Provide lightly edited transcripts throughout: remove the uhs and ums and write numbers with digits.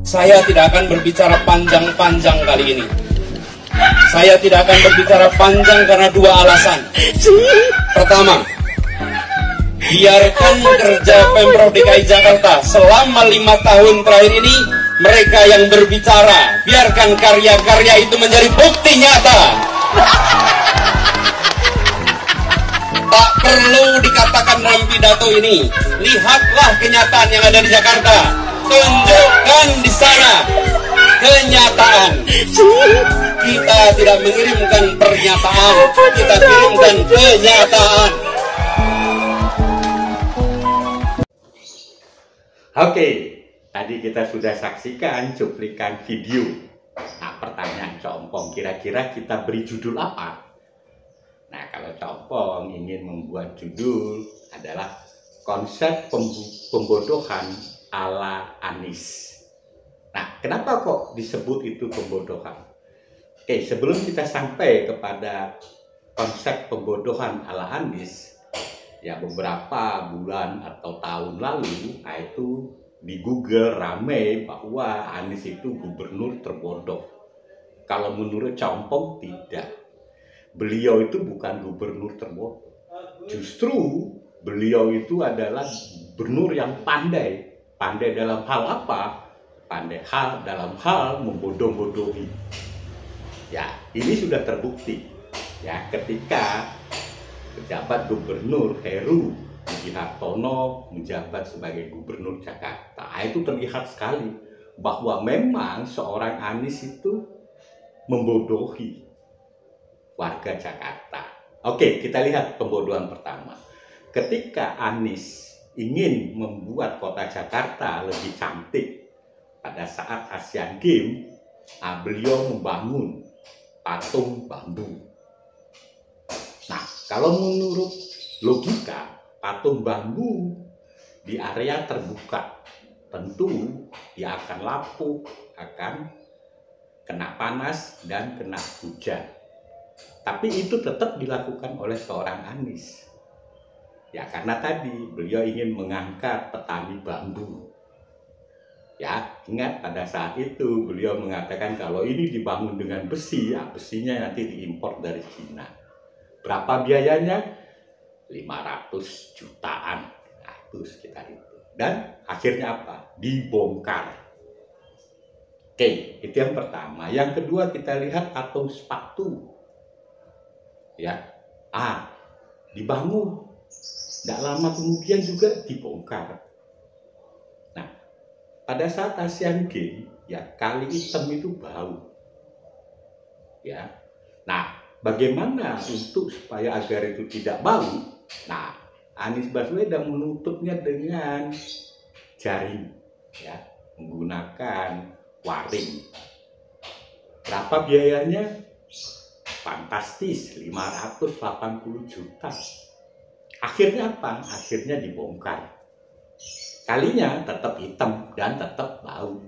Saya tidak akan berbicara panjang-panjang kali ini. Saya tidak akan berbicara panjang karena dua alasan. Pertama, biarkan kerja Pemprov DKI Jakarta selama 5 tahun terakhir ini mereka yang berbicara. Biarkan karya-karya itu menjadi bukti nyata. Tak perlu dikatakan dalam pidato ini. Lihatlah kenyataan yang ada di Jakarta. Tunjukkan di sana kenyataan. Kita tidak mengirimkan pernyataan, kita kirimkan kenyataan. Oke, tadi kita sudah saksikan cuplikan video. Nah, pertanyaan Compong, kira-kira kita beri judul apa? Nah, kalau Compong ingin membuat judul adalah konsep pembodohan ala Anies. Nah, kenapa kok disebut itu pembodohan? Oke, sebelum kita sampai kepada konsep pembodohan ala Anies, ya beberapa bulan atau tahun lalu, nah itu di Google rame bahwa Anies itu gubernur terbodoh. Kalau menurut Compong tidak. Beliau itu bukan gubernur terbodoh. Justru beliau itu adalah gubernur yang pandai. Pandai dalam hal apa? Pandai dalam hal membodoh-bodohi. Ya, ini sudah terbukti. Ya, ketika pejabat gubernur Heru Budi Hartono menjabat sebagai gubernur Jakarta, itu terlihat sekali bahwa memang seorang Anies itu membodohi warga Jakarta. Oke, kita lihat pembodohan pertama. Ketika Anies ingin membuat kota Jakarta lebih cantik pada saat Asian Games, beliau membangun patung bambu. Nah, kalau menurut logika, patung bambu di area terbuka, tentu dia akan lapuk, akan kena panas dan kena hujan. Tapi itu tetap dilakukan oleh seorang Anies. Ya, karena tadi beliau ingin mengangkat petani bambu. Ya, ingat pada saat itu beliau mengatakan kalau ini dibangun dengan besi, ya besinya nanti diimpor dari Cina. Berapa biayanya? 500 jutaan. Nah, itu sekitar itu. Dan akhirnya apa? Dibongkar. Oke, itu yang pertama. Yang kedua kita lihat patung sepatu. Ya, dibangun. Tidak lama kemudian juga dibongkar. Nah, pada saat Asian Games, ya kali hitam itu bau. Ya, nah bagaimana untuk supaya agar itu tidak bau? Nah, Anies Baswedan menutupnya dengan jaring, ya, menggunakan waring. Berapa biayanya? Fantastis, 580 juta. Akhirnya apa? Akhirnya dibongkar. Kalinya tetap hitam dan tetap bau.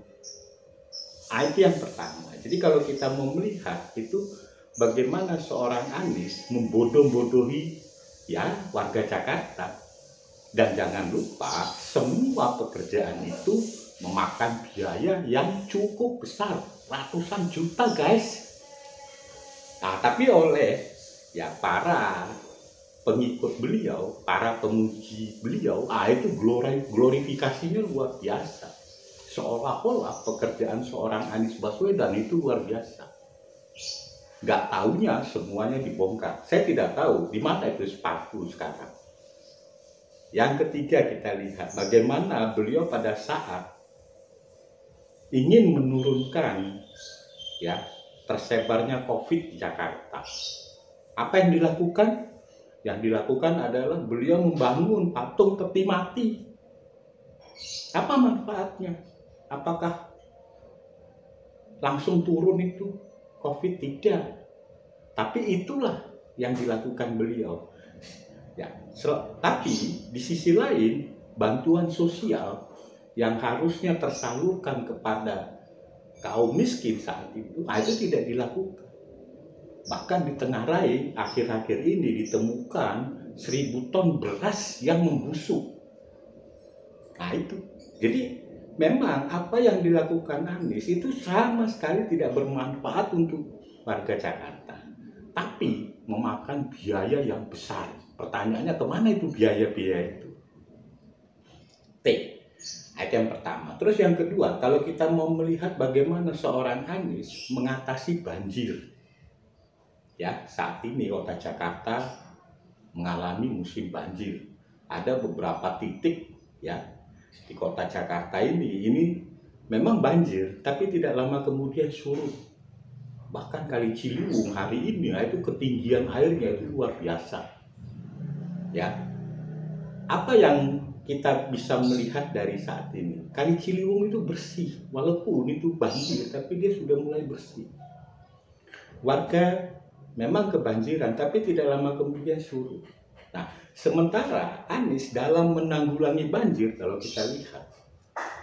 Itu yang pertama. Jadi kalau kita mau melihat itu bagaimana seorang Anies membodoh-bodohi ya warga Jakarta. Dan jangan lupa semua pekerjaan itu memakan biaya yang cukup besar, ratusan juta guys. Nah, tapi oleh ya para pengikut beliau, para pemuji beliau, itu glorifikasinya luar biasa. Seolah-olah pekerjaan seorang Anies Baswedan itu luar biasa. Gak taunya semuanya dibongkar. Saya tidak tahu di mana itu sepatu sekarang. Yang ketiga kita lihat bagaimana beliau pada saat ingin menurunkan ya tersebarnya COVID di Jakarta. Apa yang dilakukan? Yang dilakukan adalah beliau membangun patung peti mati. Apa manfaatnya? Apakah langsung turun itu COVID? Tidak. Tapi itulah yang dilakukan beliau. Ya, tapi di sisi lain bantuan sosial yang harusnya tersalurkan kepada kaum miskin saat itu tidak dilakukan. Bahkan di Tenggarai akhir-akhir ini ditemukan 1.000 ton beras yang membusuk. Nah itu. Jadi memang apa yang dilakukan Anies itu sama sekali tidak bermanfaat untuk warga Jakarta, tapi memakan biaya yang besar. Pertanyaannya, kemana itu biaya-biaya itu? T. Itu yang pertama. Terus yang kedua, kalau kita mau melihat bagaimana seorang Anies mengatasi banjir, ya, saat ini kota Jakarta mengalami musim banjir. Ada beberapa titik, ya, di kota Jakarta ini memang banjir, tapi tidak lama kemudian surut. Bahkan Kali Ciliwung hari ini itu ketinggian airnya itu luar biasa. Ya, apa yang kita bisa melihat dari saat ini? Kali Ciliwung itu bersih, walaupun itu banjir, tapi dia sudah mulai bersih. Warga memang kebanjiran, tapi tidak lama kemudian surut. Nah, sementara Anies dalam menanggulangi banjir, kalau kita lihat,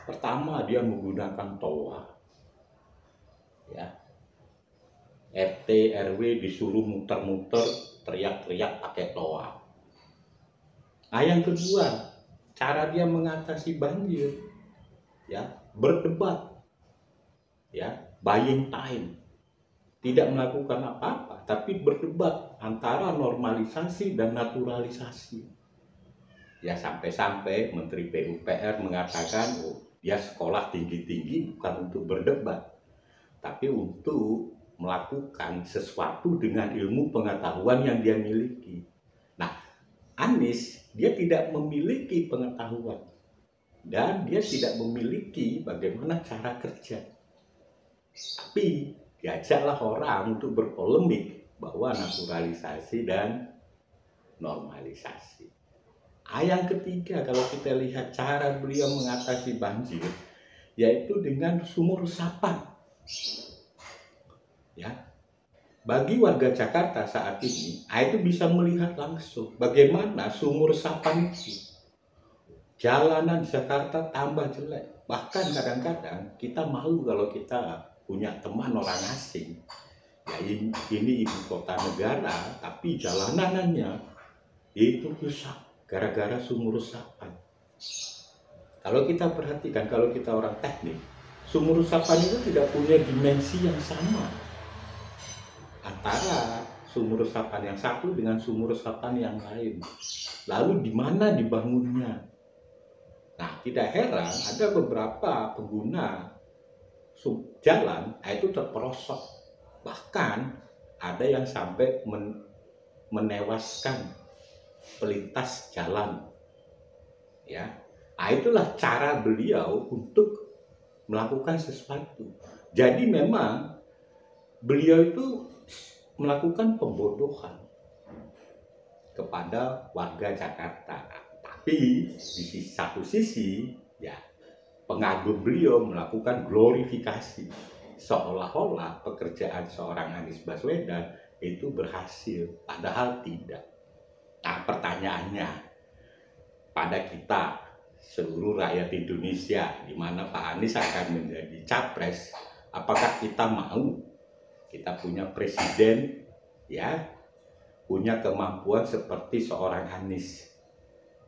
pertama dia menggunakan toa, ya, RT RW disuruh muter-muter, teriak-teriak pakai toa. Nah, yang kedua, cara dia mengatasi banjir, ya, berdebat, ya, buying time, tidak melakukan apa-apa, tapi berdebat antara normalisasi dan naturalisasi. Ya, sampai-sampai Menteri PUPR mengatakan, dia sekolah tinggi-tinggi bukan untuk berdebat, tapi untuk melakukan sesuatu dengan ilmu pengetahuan yang dia miliki. Nah, Anies, dia tidak memiliki pengetahuan dan dia tidak memiliki bagaimana cara kerja, tapi diajaklah orang untuk berpolemik bahwa naturalisasi dan normalisasi. Yang ketiga, kalau kita lihat cara beliau mengatasi banjir, yaitu dengan sumur resapan. Ya, bagi warga Jakarta saat ini, itu bisa melihat langsung bagaimana sumur resapan itu. Jalanan Jakarta tambah jelek. Bahkan kadang-kadang kita malu kalau kita punya teman orang asing. Ya, ini ibu kota negara, tapi jalanannya itu rusak gara-gara sumur resapan. Kalau kita perhatikan, kalau kita orang teknik, sumur resapan itu tidak punya dimensi yang sama antara sumur resapan yang satu dengan sumur resapan yang lain. Lalu di mana dibangunnya? Nah, tidak heran ada beberapa pengguna jalan itu terperosok. Bahkan ada yang sampai menewaskan pelintas jalan. Ya, itulah cara beliau untuk melakukan sesuatu. Jadi memang beliau itu melakukan pembodohan kepada warga Jakarta. Tapi di satu sisi, ya, pengagum beliau melakukan glorifikasi, seolah-olah pekerjaan seorang Anies Baswedan itu berhasil, padahal tidak. Nah, pertanyaannya pada kita seluruh rakyat Indonesia, di mana Pak Anies akan menjadi capres, apakah kita mau kita punya presiden, ya, punya kemampuan seperti seorang Anies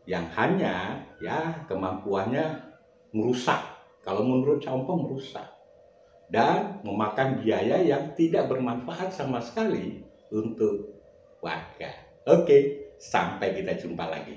yang hanya, ya, kemampuannya merusak, kalau menurut Compong merusak, dan memakan biaya yang tidak bermanfaat sama sekali untuk warga. Oke, sampai kita jumpa lagi.